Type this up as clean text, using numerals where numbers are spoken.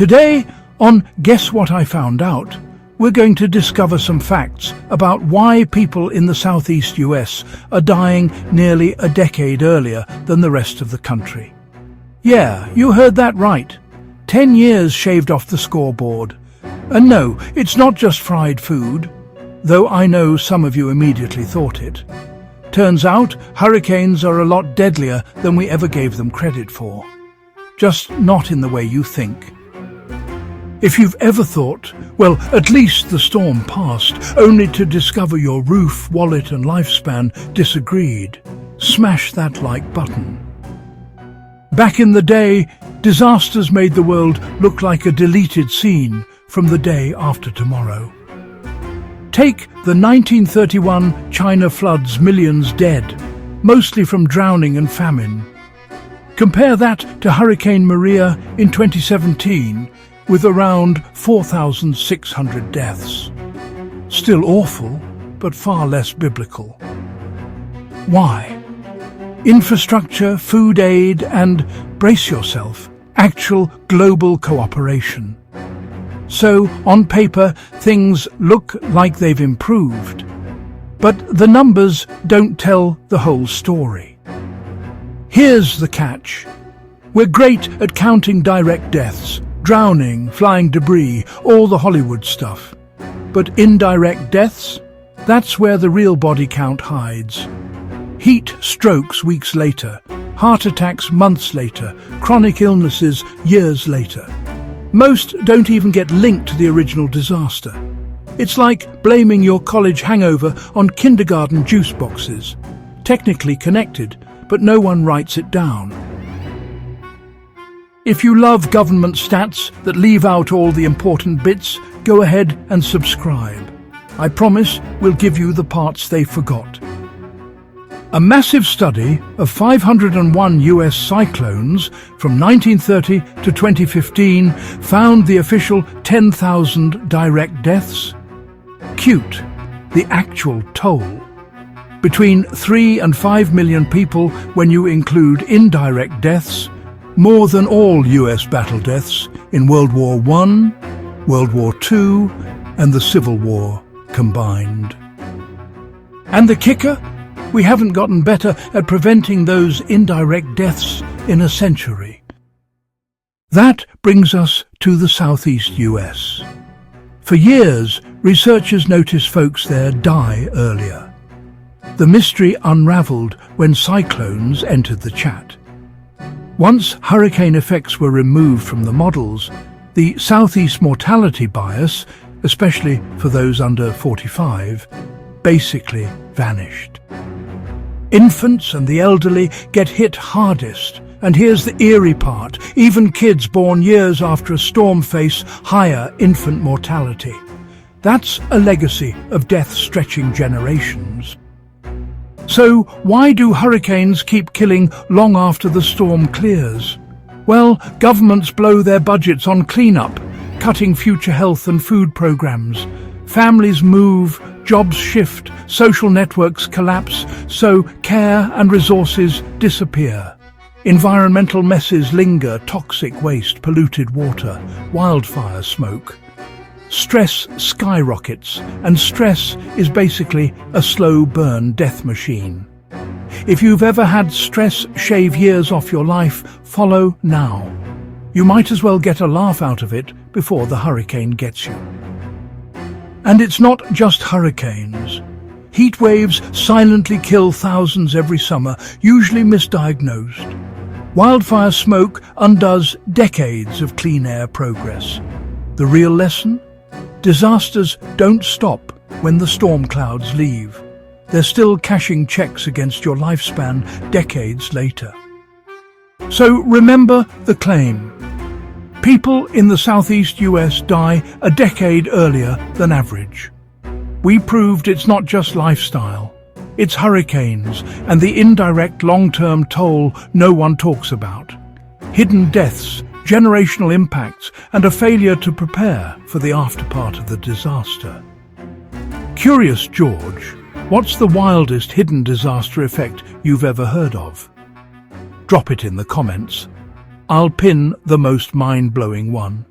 Today, on Guess What I Found Out, we're going to discover some facts about why people in the southeast US are dying nearly a decade earlier than the rest of the country. Yeah, you heard that right. 10 years shaved off the scoreboard. And no, it's not just fried food, though I know some of you immediately thought it. Turns out, hurricanes are a lot deadlier than we ever gave them credit for. Just not in the way you think. If you've ever thought, well, at least the storm passed, only to discover your roof, wallet and lifespan disagreed, smash that like button. Back in the day, disasters made the world look like a deleted scene from the day after tomorrow. Take the 1931 China floods, millions dead, mostly from drowning and famine. Compare that to Hurricane Maria in 2017, with around 4,600 deaths. Still awful, but far less biblical. Why? Infrastructure, food aid, and, brace yourself, actual global cooperation. So, on paper, things look like they've improved. But the numbers don't tell the whole story. Here's the catch. We're great at counting direct deaths, drowning, flying debris, all the Hollywood stuff. But indirect deaths? That's where the real body count hides. Heat strokes weeks later, heart attacks months later, chronic illnesses years later. Most don't even get linked to the original disaster. It's like blaming your college hangover on kindergarten juice boxes. Technically connected, but no one writes it down. If you love government stats that leave out all the important bits, go ahead and subscribe. I promise we'll give you the parts they forgot. A massive study of 501 US cyclones from 1930 to 2015 found the official 10,000 direct deaths. Cute, the actual toll. Between 3 and 5 million people when you include indirect deaths, more than all US battle deaths in World War I, World War II, and the Civil War combined. And the kicker? We haven't gotten better at preventing those indirect deaths in a century. That brings us to the southeast US. For years, researchers noticed folks there die earlier. The mystery unraveled when cyclones entered the chat. Once hurricane effects were removed from the models, the southeast mortality bias, especially for those under 45, basically vanished. Infants and the elderly get hit hardest, and here's the eerie part, even kids born years after a storm face higher infant mortality. That's a legacy of death stretching generations. So why do hurricanes keep killing long after the storm clears? Well, governments blow their budgets on cleanup, cutting future health and food programs. Families move, jobs shift, social networks collapse, so care and resources disappear. Environmental messes linger, toxic waste, polluted water, wildfire smoke. Stress skyrockets, and stress is basically a slow burn death machine. If you've ever had stress shave years off your life, follow now. You might as well get a laugh out of it before the hurricane gets you. And it's not just hurricanes. Heat waves silently kill thousands every summer, usually misdiagnosed. Wildfire smoke undoes decades of clean air progress. The real lesson? Disasters don't stop when the storm clouds leave. They're still cashing checks against your lifespan decades later. So remember the claim. People in the southeast US die a decade earlier than average. We proved it's not just lifestyle. It's hurricanes and the indirect long-term toll no one talks about. Hidden deaths, generational impacts, and a failure to prepare for the afterpart of the disaster. Curious George, what's the wildest hidden disaster effect you've ever heard of? Drop it in the comments. I'll pin the most mind-blowing one.